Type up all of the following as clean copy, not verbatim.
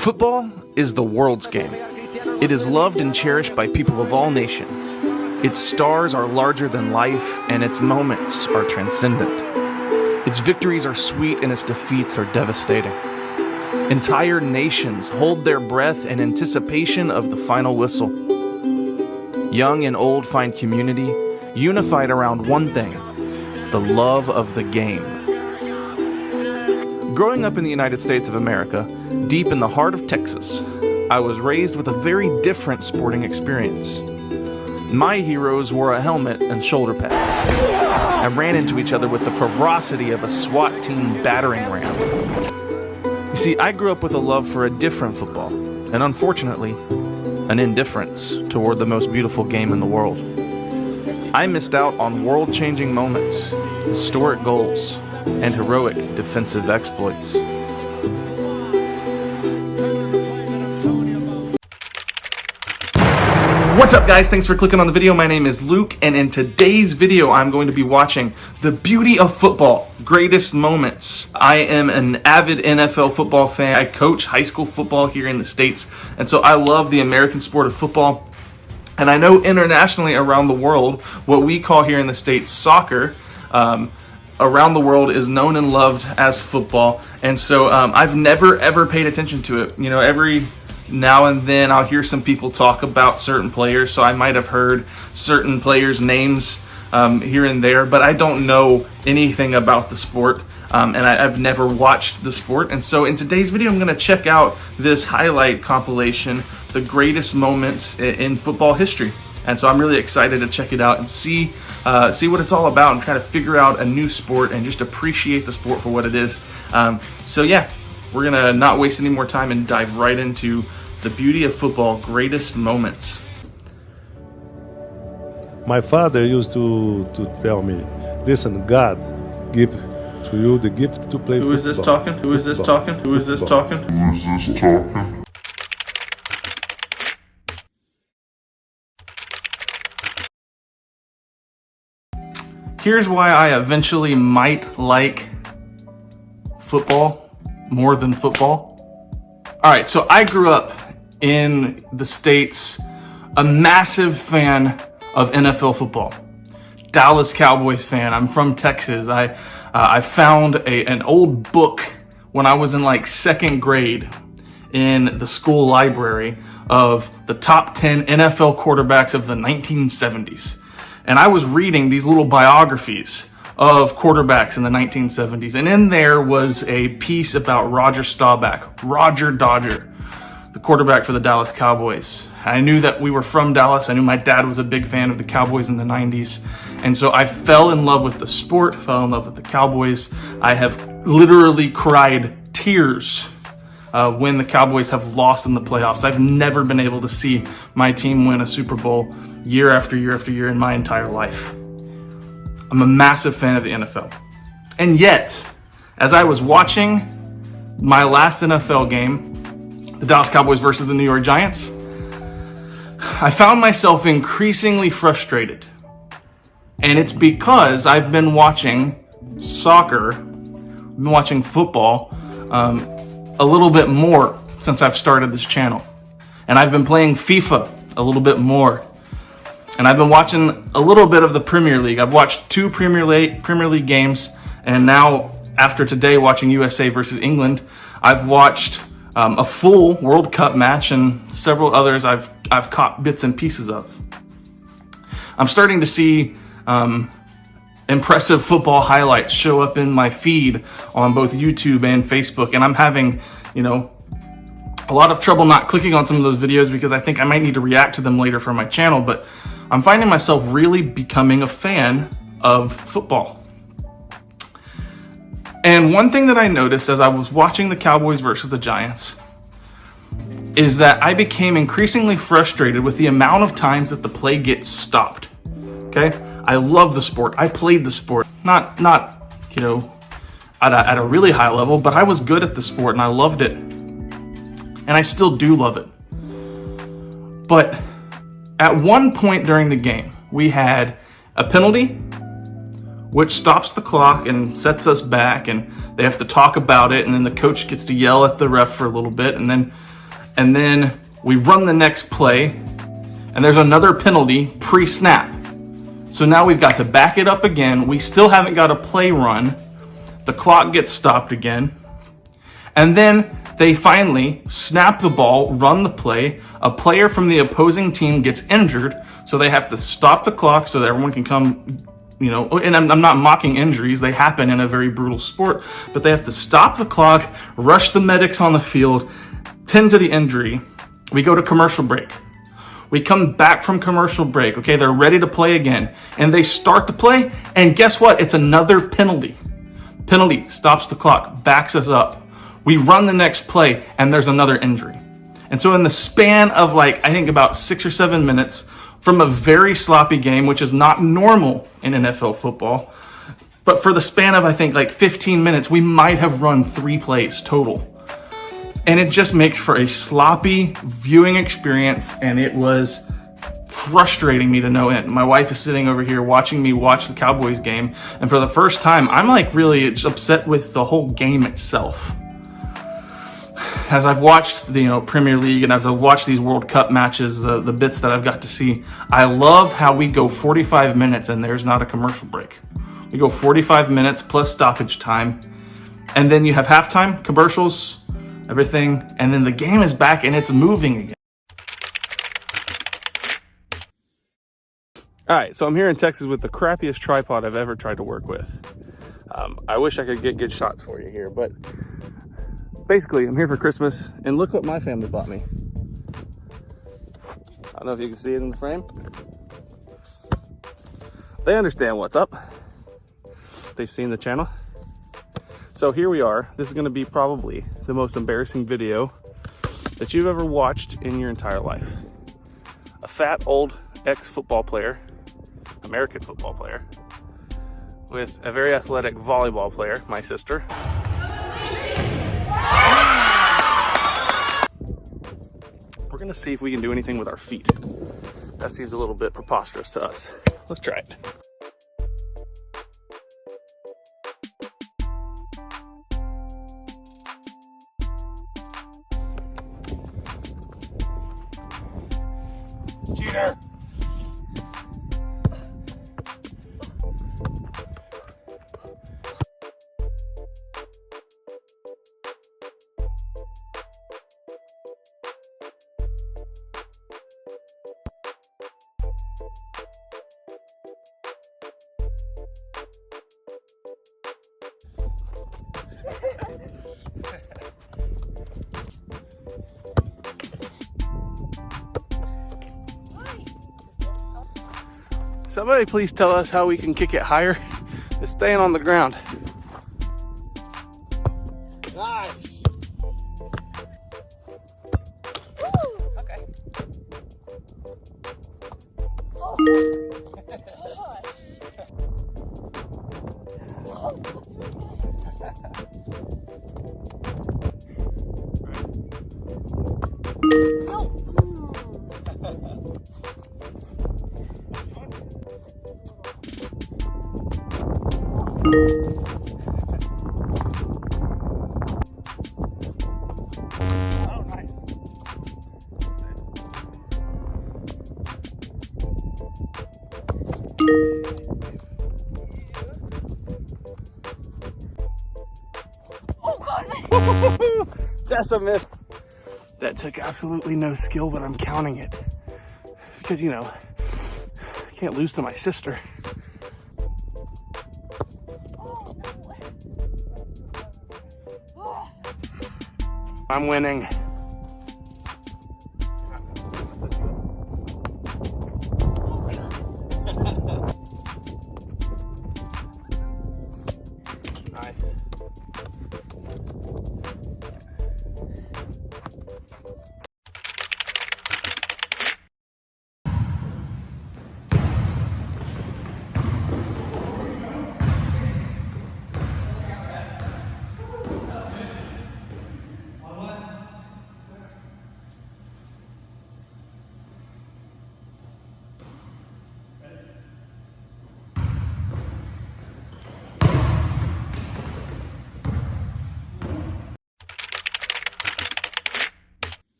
Football is the world's game. It is loved and cherished by people of all nations. Its stars are larger than life, and its moments are transcendent. Its victories are sweet, and its defeats are devastating. Entire nations hold their breath in anticipation of the final whistle. Young and old find community, unified around one thing: the love of the game. Growing up in the United States of America, deep in the heart of Texas, I was raised with a very different sporting experience. My heroes wore a helmet and shoulder pads, and ran into each other with the ferocity of a SWAT team battering ram. You see, I grew up with a love for a different football, and unfortunately, an indifference toward the most beautiful game in the world. I missed out on world-changing moments, historic goals, and heroic defensive exploits. What's up, guys? Thanks for clicking on the video. My name is Luke, and in today's video, I'm going to be watching The Beauty of Football, Greatest Moments. I am an avid NFL football fan. I coach high school football here in the States, and so I love the American sport of football. And I know internationally around the world, what we call here in the States soccer, around the world is known and loved as football. And so I've never ever paid attention to it. You know, every now and then I'll hear some people talk about certain players, so I might have heard certain players' names here and there, but I don't know anything about the sport, and I've never watched the sport. And so in today's video, I'm going to check out this highlight compilation, the greatest moments in football history. And so I'm really excited to check it out and see what it's all about, and try to figure out a new sport and just appreciate the sport for what it is. So yeah, we're going to not waste any more time and dive right into The Beauty of Football, Greatest Moments. My father used to tell me, listen, God give to you the gift to play football. Who is this talking? Who is this talking? Who is this talking? Who is this talking? Here's why I eventually might like football more than football. All right, so I grew up in the States, a massive fan of NFL football. Dallas Cowboys fan. I'm from Texas. I found an old book when I was in like second grade in the school library of the top 10 NFL quarterbacks of the 1970s. And I was reading these little biographies of quarterbacks in the 1970s. And in there was a piece about Roger Staubach, Roger Dodger, the quarterback for the Dallas Cowboys. I knew that we were from Dallas. I knew my dad was a big fan of the Cowboys in the 90s. And so I fell in love with the sport, fell in love with the Cowboys. I have literally cried tears when the Cowboys have lost in the playoffs. I've never been able to see my team win a Super Bowl year after year after year in my entire life. I'm a massive fan of the NFL. And yet, as I was watching my last NFL game, the Dallas Cowboys versus the New York Giants, I found myself increasingly frustrated. And it's because I've been watching soccer, I've been watching football a little bit more since I've started this channel. And I've been playing FIFA a little bit more. And I've been watching a little bit of the Premier League. I've watched 2 Premier League games, and now after today watching USA versus England, I've watched a full World Cup match and several others I've caught bits and pieces of. I'm starting to see impressive football highlights show up in my feed on both YouTube and Facebook, and I'm having, a lot of trouble not clicking on some of those videos because I think I might need to react to them later for my channel, but I'm finding myself really becoming a fan of football. And one thing that I noticed as I was watching the Cowboys versus the Giants is that I became increasingly frustrated with the amount of times that the play gets stopped. Okay? I love the sport. I played the sport. Not at a really high level, but I was good at the sport and I loved it. And I still do love it. But at one point during the game, we had a penalty, which stops the clock and sets us back, and they have to talk about it, and then the coach gets to yell at the ref for a little bit, and then we run the next play, and there's another penalty pre-snap. So now we've got to back it up again. We still haven't got a play run. The clock gets stopped again. And then they finally snap the ball, run the play. A player from the opposing team gets injured, so they have to stop the clock so that everyone can come, and I'm not mocking injuries. They happen in a very brutal sport, but they have to stop the clock, rush the medics on the field, tend to the injury. We go to commercial break. We come back from commercial break. Okay, they're ready to play again. And they start the play, and guess what? It's another penalty. Penalty stops the clock, backs us up. We run the next play, and there's another injury. And so in the span of I think about 6 or 7 minutes from a very sloppy game, which is not normal in NFL football, but for the span of, I think, 15 minutes, we might have run 3 plays total. And it just makes for a sloppy viewing experience, and it was frustrating me to no end. My wife is sitting over here watching me watch the Cowboys game, and for the first time, I'm really upset with the whole game itself. As I've watched the Premier League, and as I've watched these World Cup matches, the bits that I've got to see, I love how we go 45 minutes and there's not a commercial break. We go 45 minutes plus stoppage time, and then you have halftime, commercials, everything, and then the game is back and it's moving again. All right, so I'm here in Texas with the crappiest tripod I've ever tried to work with. I wish I could get good shots for you here, but basically I'm here for Christmas, and look what my family bought me. I don't know if you can see it in the frame. They understand what's up. They've seen the channel. So here we are. This is gonna be probably the most embarrassing video that you've ever watched in your entire life. A fat, old ex-football player, American football player, with a very athletic volleyball player, my sister. We're gonna see if we can do anything with our feet. That seems a little bit preposterous to us. Let's try it. Cheater! Somebody please tell us how we can kick it higher. It's staying on the ground. Nice. Okay. Oh, nice. Oh, God. That's a miss. That took absolutely no skill, but I'm counting it. Because, I can't lose to my sister. I'm winning. Nice.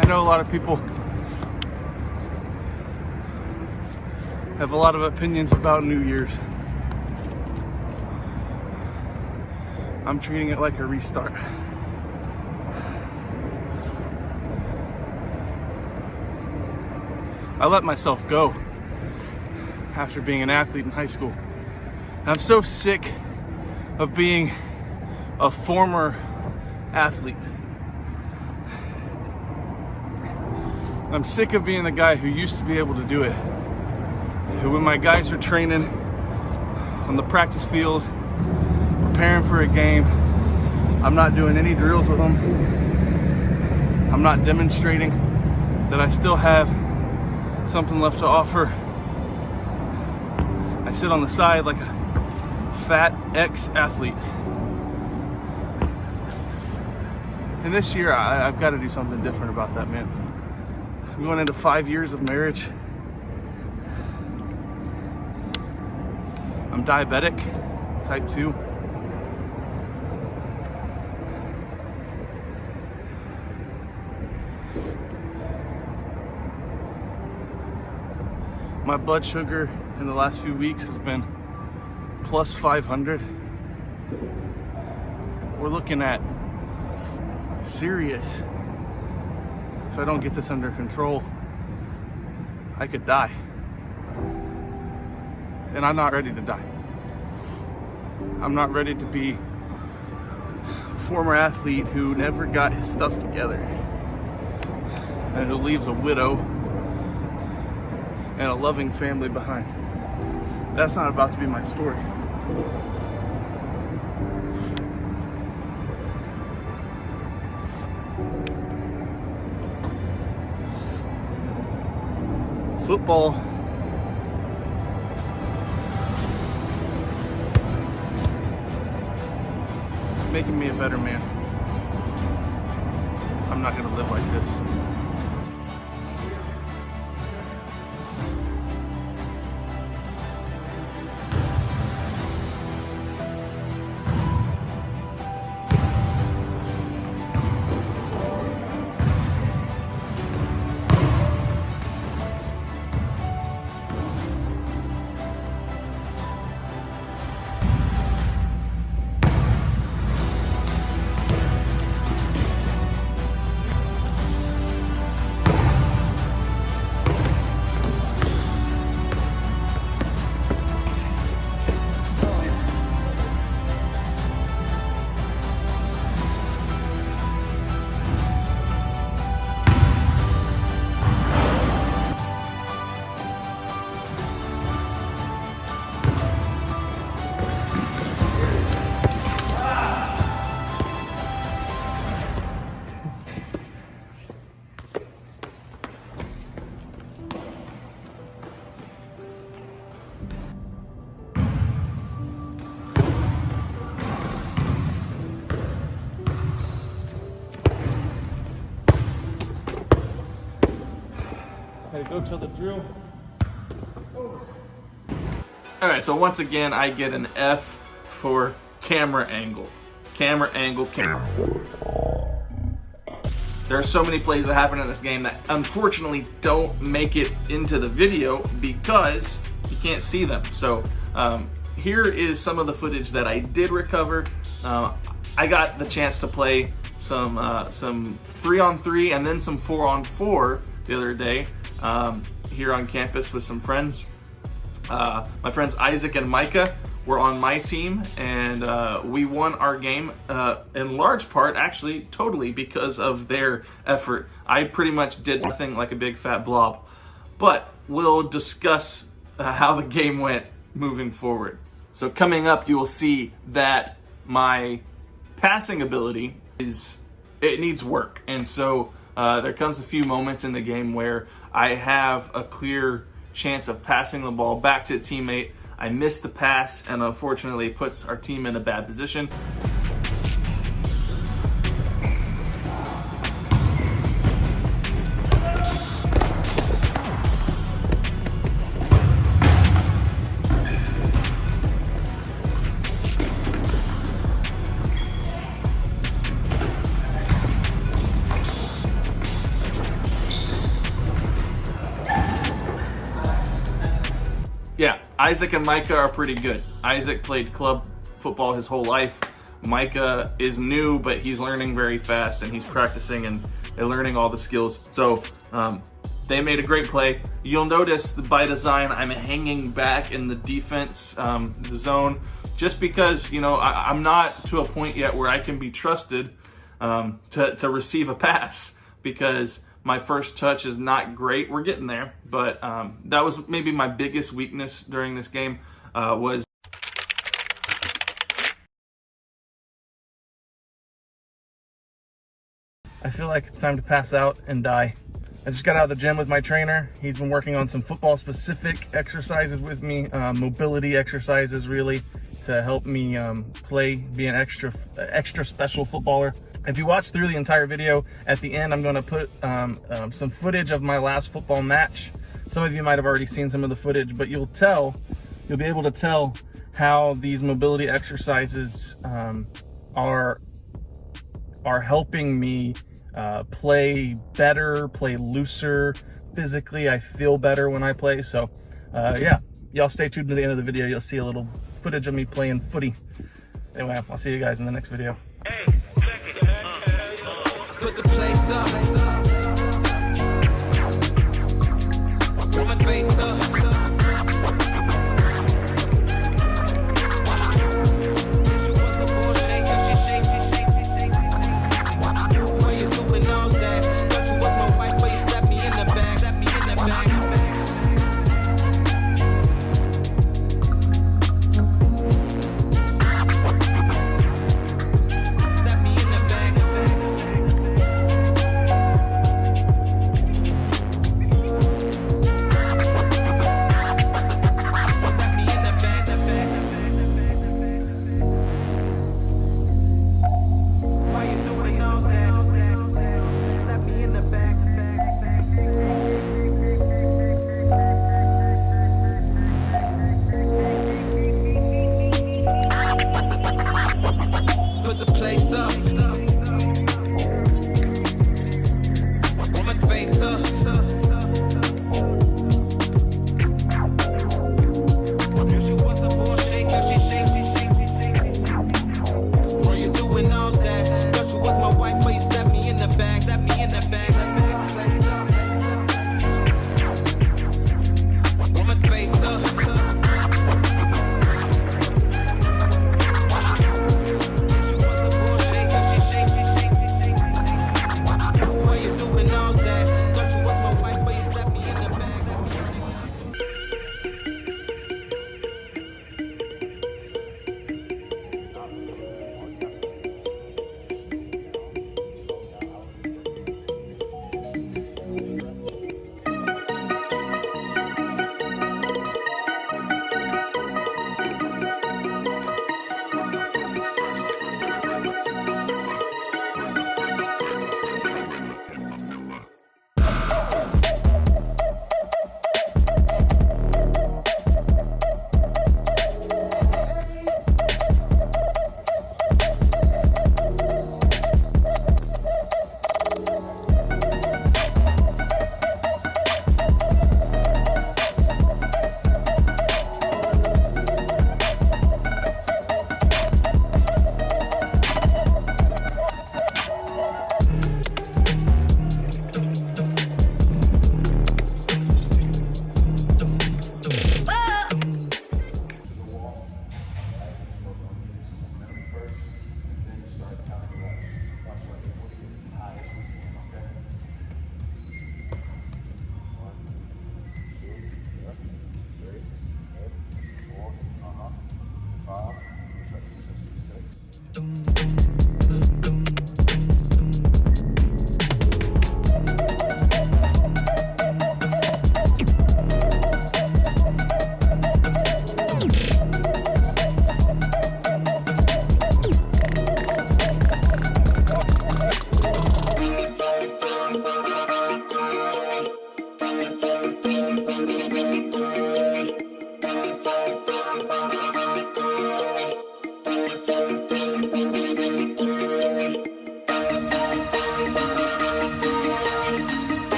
I know a lot of people have a lot of opinions about New Year's. I'm treating it like a restart. I let myself go after being an athlete in high school. I'm so sick of being a former athlete. I'm sick of being the guy who used to be able to do it. When my guys are training on the practice field, preparing for a game, I'm not doing any drills with them. I'm not demonstrating that I still have something left to offer. I sit on the side like a fat ex-athlete. And this year, I've got to do something different about that, man. I'm going into 5 years of marriage. I'm diabetic, type 2. My blood sugar in the last few weeks has been plus 500. We're looking at serious. If I don't get this under control, I could die. And I'm not ready to die. I'm not ready to be a former athlete who never got his stuff together and who leaves a widow and a loving family behind. That's not about to be my story. Football making me a better man. I'm not gonna live like this. Gotta go till the drill. All right, so once again, I get an F for camera angle. Camera angle, camera. There are so many plays that happen in this game that unfortunately don't make it into the video because you can't see them. So here is some of the footage that I did recover. I got the chance to play some 3-on-3 and then some 4-on-4 the other day here on campus with some friends. My friends Isaac and Micah were on my team, and we won our game in large part, actually, totally because of their effort. I pretty much did nothing like a big fat blob, but we'll discuss how the game went moving forward. So coming up, you will see that my passing ability it needs work, and so there comes a few moments in the game where I have a clear chance of passing the ball back to a teammate. I miss the pass, and unfortunately it puts our team in a bad position. Isaac and Micah are pretty good. Isaac played club football his whole life. Micah is new, but he's learning very fast, and he's practicing and learning all the skills. So they made a great play. You'll notice by design, I'm hanging back in the defense the zone, just because, you know, I'm not to a point yet where I can be trusted to receive a pass, because my first touch is not great. We're getting there, but that was maybe my biggest weakness during this game was I feel like it's time to pass out and die. I just got out of the gym with my trainer. He's been working on some football specific exercises with me, mobility exercises really, to help me be an extra special footballer. If you watch through the entire video, at the end I'm going to put some footage of my last football match. Some of you might have already seen some of the footage, but you'll be able to tell how these mobility exercises are helping me play better, play looser. Physically, I feel better when I play. So yeah, y'all stay tuned to the end of the video. You'll see a little footage of me playing footy. Anyway, I'll see you guys in the next video. Put the place up. Put my face up. Why you doing all that? Thought you was my wife, but you slapped me in the back. Slapped me in the back. Why you doing all that? Thought you was my wife, but you slapped me in the back. Slapped me in the back.